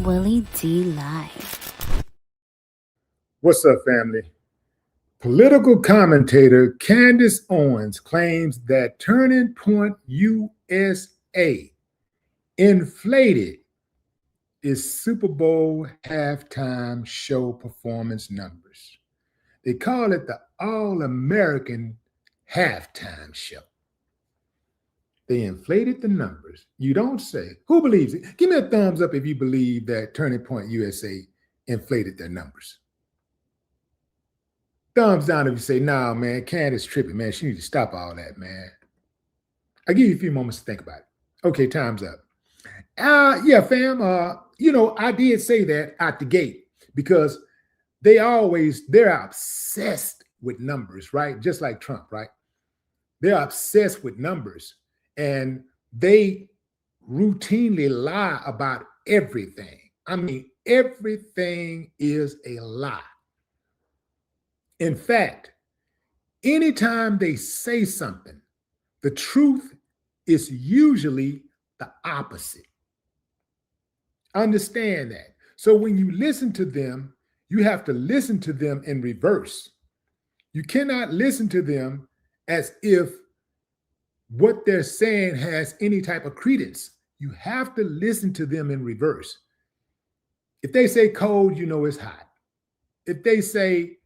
Willie D Live. What's up, family? Political commentator Candace Owens claims that Turning Point USA inflated its Super Bowl halftime show performance numbers. They call it the All-American Halftime Show. They inflated the numbers. You don't say. Who believes it? Give me a thumbs up if you believe that Turning Point USA inflated their numbers. Thumbs down if you say, nah, man, Candace tripping, man. She needs to stop all that, man. I'll give you a few moments to think about it. Okay, time's up. Yeah, fam, I did say that at the gate because they're obsessed with numbers, right? Just like Trump, right? They're obsessed with numbers and they routinely lie about everything. I mean, everything is a lie. In fact, anytime they say something, the truth is usually the opposite. Understand that. So when you listen to them, you have to listen to them in reverse. You cannot listen to them as if what they're saying has any type of credence. You have to listen to them in reverse. If they say cold, you know it's hot. If they say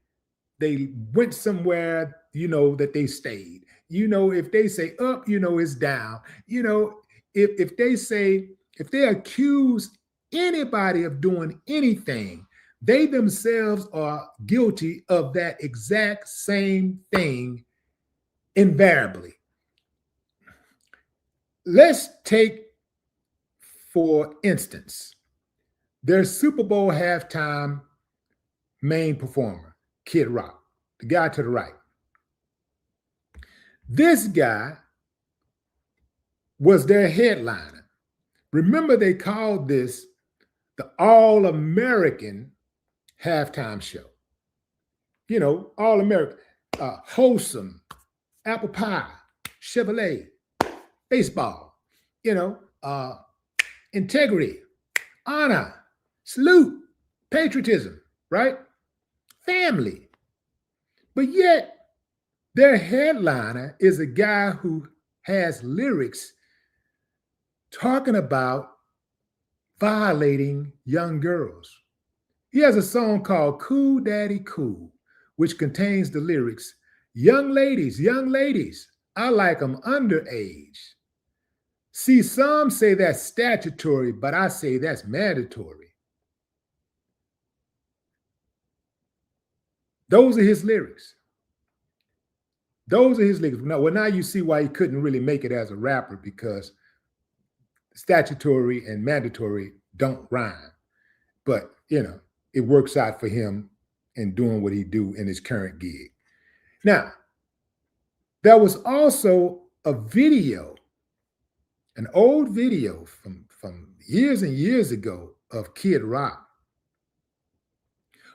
they went somewhere, you know that they stayed. You know, if they say up, you know it's down. You know, if they accuse anybody of doing anything, they themselves are guilty of that exact same thing invariably. Let's take, for instance, their Super Bowl halftime main performer, Kid Rock, the guy to the right. This guy was their headliner. Remember, they called this the All-American halftime show. You know, All-American, wholesome, apple pie, Chevrolet, baseball, integrity, honor, salute, patriotism, right? Family. But yet, their headliner is a guy who has lyrics talking about violating young girls. He has a song called Cool Daddy Cool, which contains the lyrics, young ladies, I like them underage. See, some say that's statutory, but I say that's mandatory. Those are his lyrics. Now you see why he couldn't really make it as a rapper, because statutory and mandatory don't rhyme. But, it works out for him in doing what he do in his current gig. Now, there was also a video, an old video from years and years ago of Kid Rock,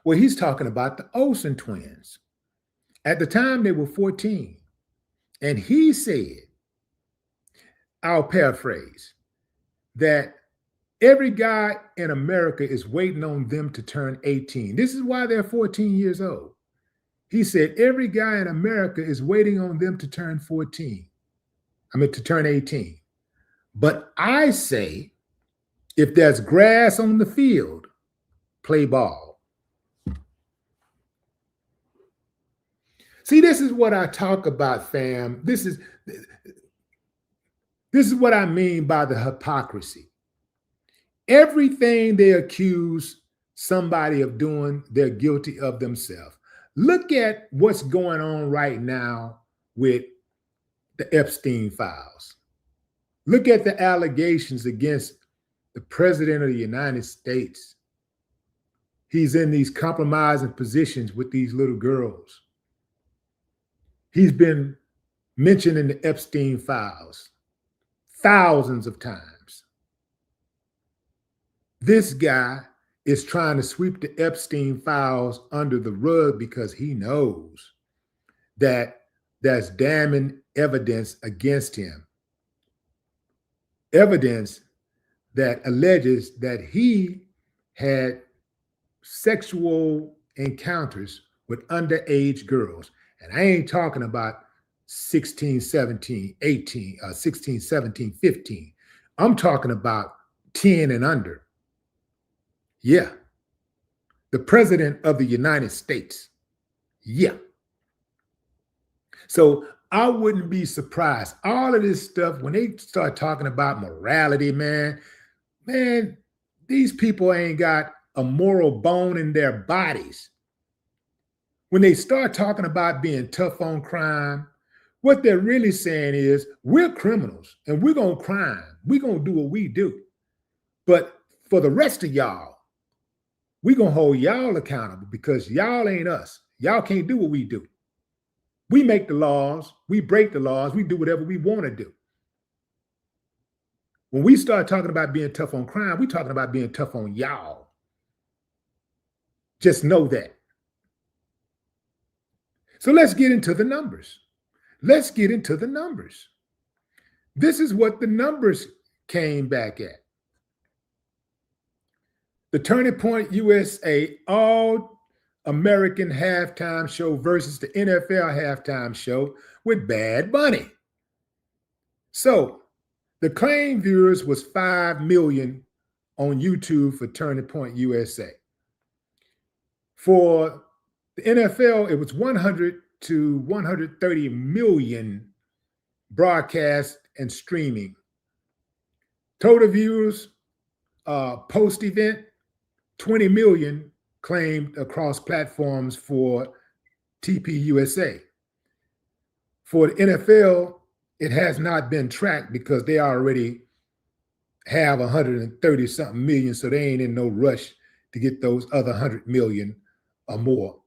where he's talking about the Olsen twins. At the time, they were 14. And he said, I'll paraphrase, that every guy in America is waiting on them to turn 18. This is why they're 14 years old. He said, every guy in America is waiting on them to turn 18. But I say, if there's grass on the field, play ball. See, this is what I talk about, fam. This is what I mean by the hypocrisy. Everything they accuse somebody of doing, they're guilty of themselves. Look at what's going on right now with the Epstein files. Look at the allegations against the president of the United States. He's in these compromising positions with these little girls. He's been mentioned in the Epstein files thousands of times. This guy is trying to sweep the Epstein files under the rug because he knows that there's damning evidence against him. Evidence that alleges that he had sexual encounters with underage girls. And I ain't talking about 16, 17, 18, 16, 17, 15. I'm talking about 10 and under. Yeah. The president of the United States. Yeah. So I wouldn't be surprised. All of this stuff, when they start talking about morality, man, these people ain't got a moral bone in their bodies. When they start talking about being tough on crime, what they're really saying is we're criminals and we're going to crime. We're going to do what we do. But for the rest of y'all, we're going to hold y'all accountable because y'all ain't us. Y'all can't do what we do. We make the laws. We break the laws. We do whatever we want to do. When we start talking about being tough on crime, we're talking about being tough on y'all. Just know that. So let's get into the numbers. Let's get into the numbers. This is what the numbers came back at. The Turning Point USA All-American Halftime Show versus the NFL Halftime Show with Bad Bunny. So the claim viewers was 5 million on YouTube for Turning Point USA. For the NFL, it was 100 to 130 million broadcast and streaming. Total views post-event, 20 million claimed across platforms for TPUSA. For the NFL, it has not been tracked because they already have 130 something million, so they ain't in no rush to get those other 100 million or more.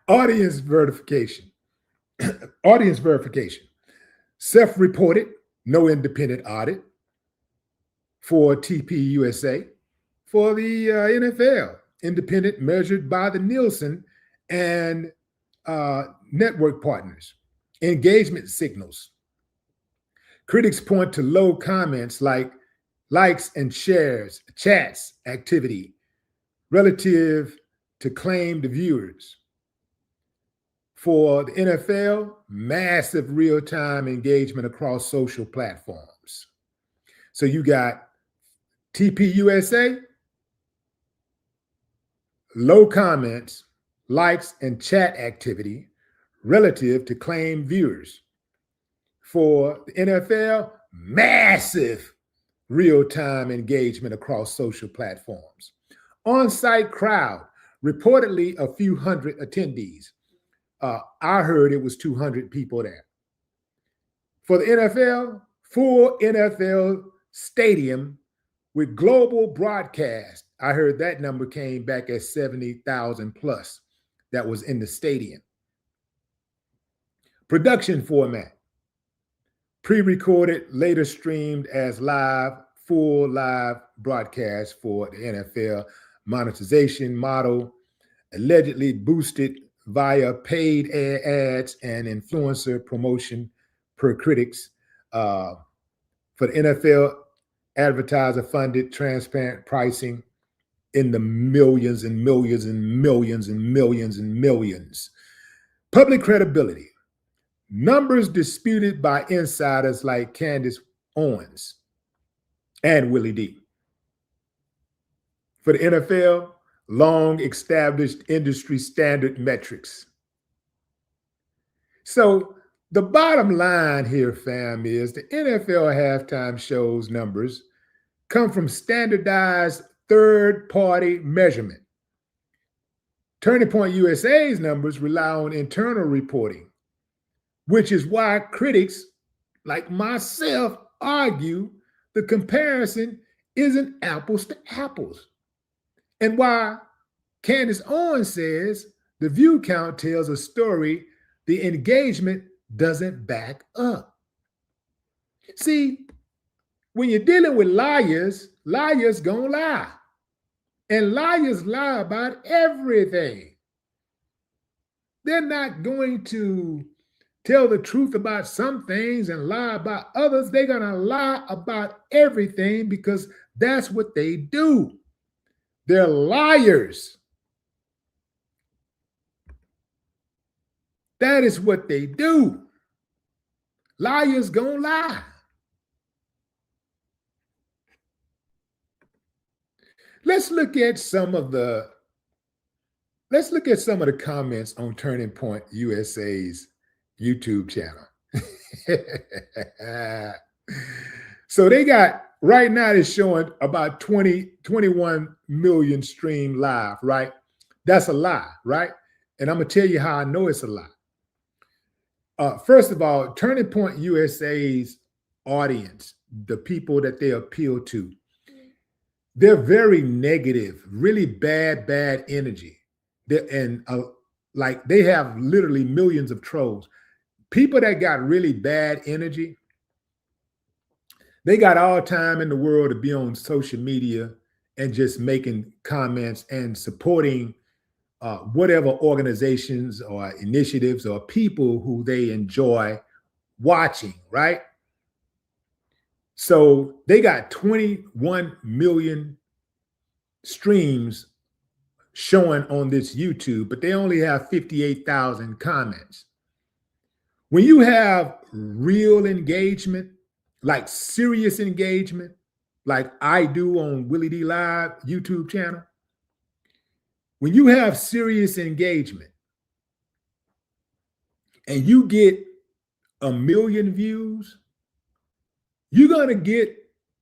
Audience verification. Audience verification. Self-reported, no independent audit for TPUSA. For the NFL, independent, measured by the Nielsen and network partners. Engagement signals. Critics point to low comments like likes and shares, chats, activity relative to claimed viewers. For the NFL, massive real-time engagement across social platforms. So you got TPUSA, low comments, likes, and chat activity relative to claimed viewers. For the NFL, massive real-time engagement across social platforms. On-site crowd, reportedly a few hundred attendees. I heard it was 200 people there. For the NFL, full NFL stadium with global broadcast. I heard that number came back at 70,000 plus that was in the stadium. Production format. Pre-recorded, later streamed as live, full live broadcast for the NFL. Monetization model, allegedly boosted via paid ads and influencer promotion per critics. For the NFL, advertiser-funded, transparent pricing in the millions and millions and millions and millions and millions. Public credibility. Numbers disputed by insiders like Candace Owens and Willie D. For the NFL, long established industry standard metrics. So the bottom line here, fam, is the NFL halftime shows numbers come from standardized third-party measurement. Turning Point USA's numbers rely on internal reporting, which is why critics like myself argue the comparison isn't apples to apples. And why Candace Owens says the view count tells a story the engagement doesn't back up. See, when you're dealing with liars, liars gonna lie. And liars lie about everything. They're not going to tell the truth about some things and lie about others. They're going to lie about everything because that's what they do. They're liars. That is what they do. Liars gonna lie. Let's look at some of the comments on Turning Point USA's YouTube channel. So they got, right now it's showing about 21 million stream live, right? That's a lie, right? And I'm gonna tell you how I know it's a lie. First of all, Turning Point USA's audience, the people that they appeal to, they're very negative, really bad energy. Like they have literally millions of trolls. People that got really bad energy, they got all time in the world to be on social media and just making comments and supporting whatever organizations or initiatives or people who they enjoy watching, right? So they got 21 million streams showing on this YouTube, but they only have 58,000 comments. When you have real engagement, like serious engagement, like I do on Willie D Live YouTube channel, when you have serious engagement and you get 1 million views, you're going to get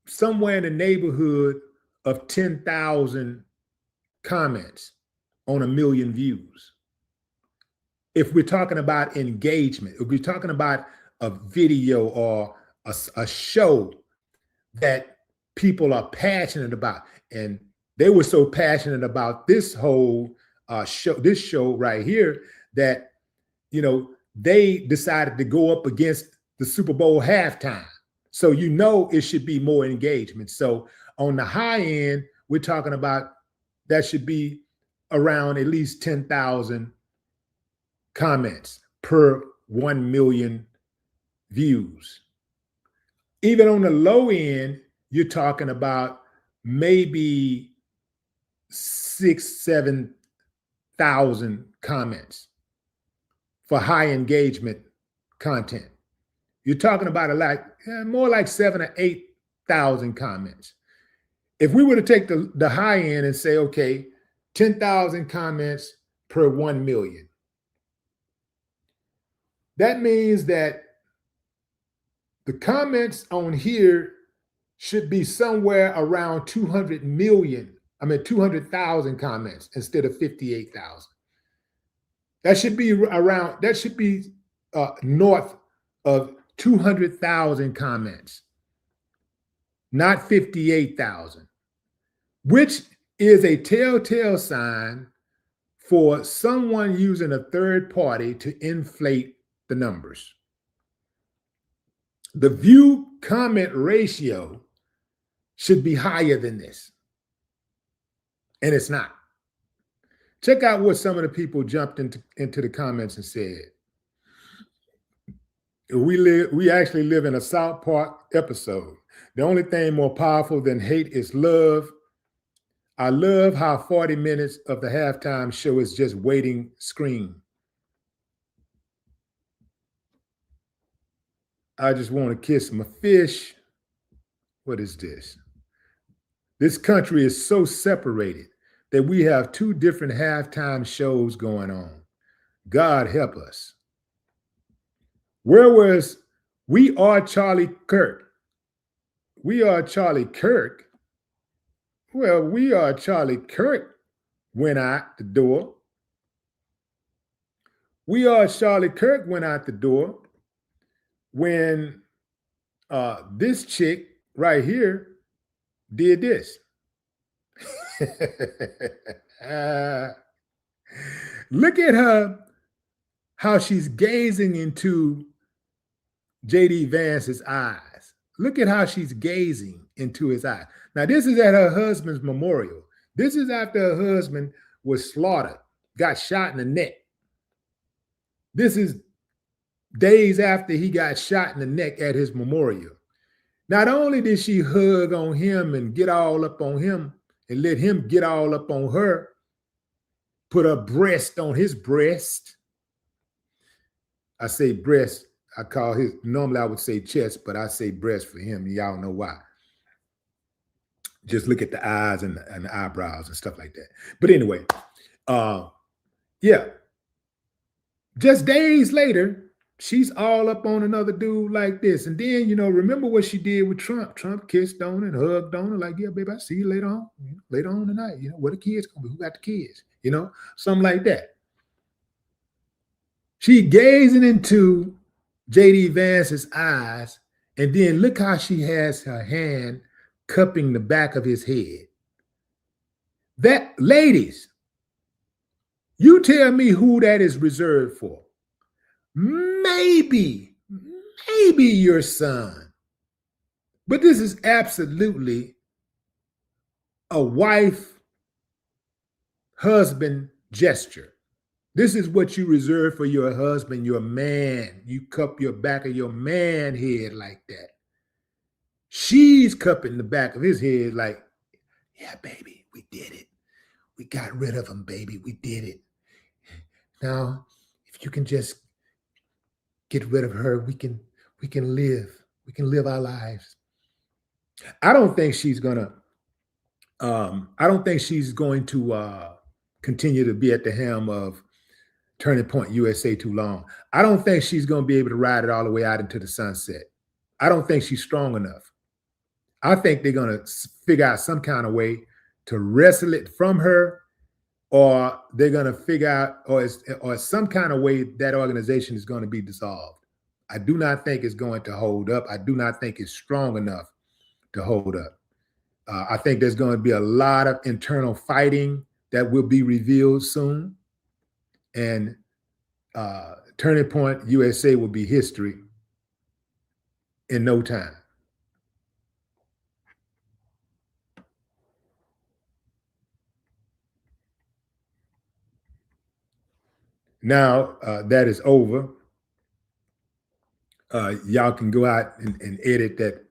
somewhere in the neighborhood of 10,000 comments on 1 million views. If we're talking about engagement, if we're talking about a video or a show that people are passionate about, and they were so passionate about this whole show right here that, you know, they decided to go up against the Super Bowl halftime. So, you know, it should be more engagement. So on the high end, we're talking about that should be around at least 10,000 comments per 1 million views. Even on the low end, you're talking about maybe 6,000-7,000 comments for high engagement content. You're talking about more like 7,000 or 8,000 comments. If we were to take the high end and say, okay, 10,000 comments per 1 million, that means that the comments on here should be somewhere around 200,000 comments instead of 58,000. That should be north of 200,000 comments, not 58,000, which is a telltale sign for someone using a third party to inflate the numbers. The view comment ratio should be higher than this, and it's not. Check out what some of the people jumped into the comments and said. We actually live in a South Park episode. The only thing more powerful than hate is love. I love how 40 minutes of the halftime show is just waiting screen. I just want to kiss my fish. What is this? This country is so separated that we have 2 different halftime shows going on. God help us. Where was We Are Charlie Kirk? We Are Charlie Kirk? Well, We Are Charlie Kirk went out the door. We Are Charlie Kirk went out the door when this chick right here did this. Look at her, how she's gazing into JD Vance's eyes. Look at how she's gazing into his eyes. Now, this is at her husband's memorial. This is after her husband was slaughtered, got shot in the neck. This is days after he got shot in the neck at his memorial. Not only did she hug on him and get all up on him and let him get all up on her, put her breast on his breast. I say breast, I call his, normally I would say chest, but I say breast for him. Y'all know why. Just look at the eyes and the eyebrows and stuff like that. But anyway, yeah. Just days later, she's all up on another dude like this. And then, remember what she did with Trump. Trump kissed on her and hugged on her like, yeah, baby, I'll see you later on. Later on tonight. Where the kids gonna be? Who got the kids? Something like that. She gazing into J.D. Vance's eyes, and then look how she has her hand cupping the back of his head. That, ladies, you tell me who that is reserved for. Maybe your son. But this is absolutely a wife-husband gesture. This is what you reserve for your husband, your man. You cup your back of your man head like that. She's cupping the back of his head like, yeah, baby, we did it. We got rid of him, baby. We did it. Now, if you can just get rid of her, we can live. We can live our lives. I don't think she's going to continue to be at the helm of Turning Point USA too long. I don't think she's going to be able to ride it all the way out into the sunset. I don't think she's strong enough. I think they're going to figure out some kind of way to wrestle it from her, or they're going to figure out, or some kind of way that organization is going to be dissolved. I do not think it's going to hold up. I do not think it's strong enough to hold up. I think there's going to be a lot of internal fighting that will be revealed soon. And Turning Point USA will be history in no time. Now that is over. Y'all can go out and edit that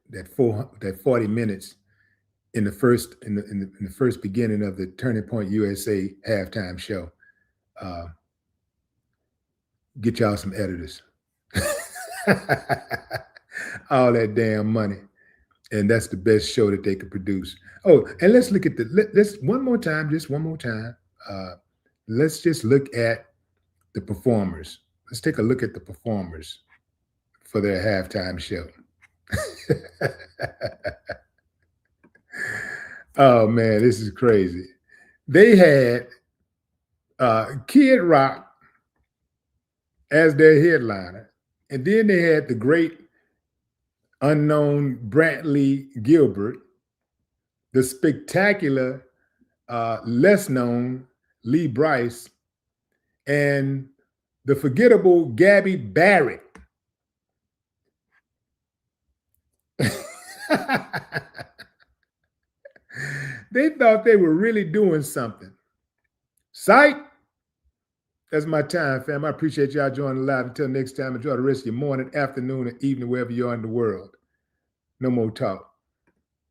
40 minutes in the first beginning of the Turning Point USA halftime show. Get y'all some editors. All that damn money. And that's the best show that they could produce. Oh, and let's look at let's one more time. Let's just look at the performers. Let's take a look at the performers for their halftime show. Oh man, this is crazy. They had Kid Rock as their headliner, and then they had the great unknown Brantley Gilbert, the spectacular less known Lee Brice, and the forgettable Gabby Barrett. They thought they were really doing something. Psych. That's my time, fam. I appreciate y'all joining live. Until next time, enjoy the rest of your morning, afternoon, and evening, wherever you are in the world. No more talk.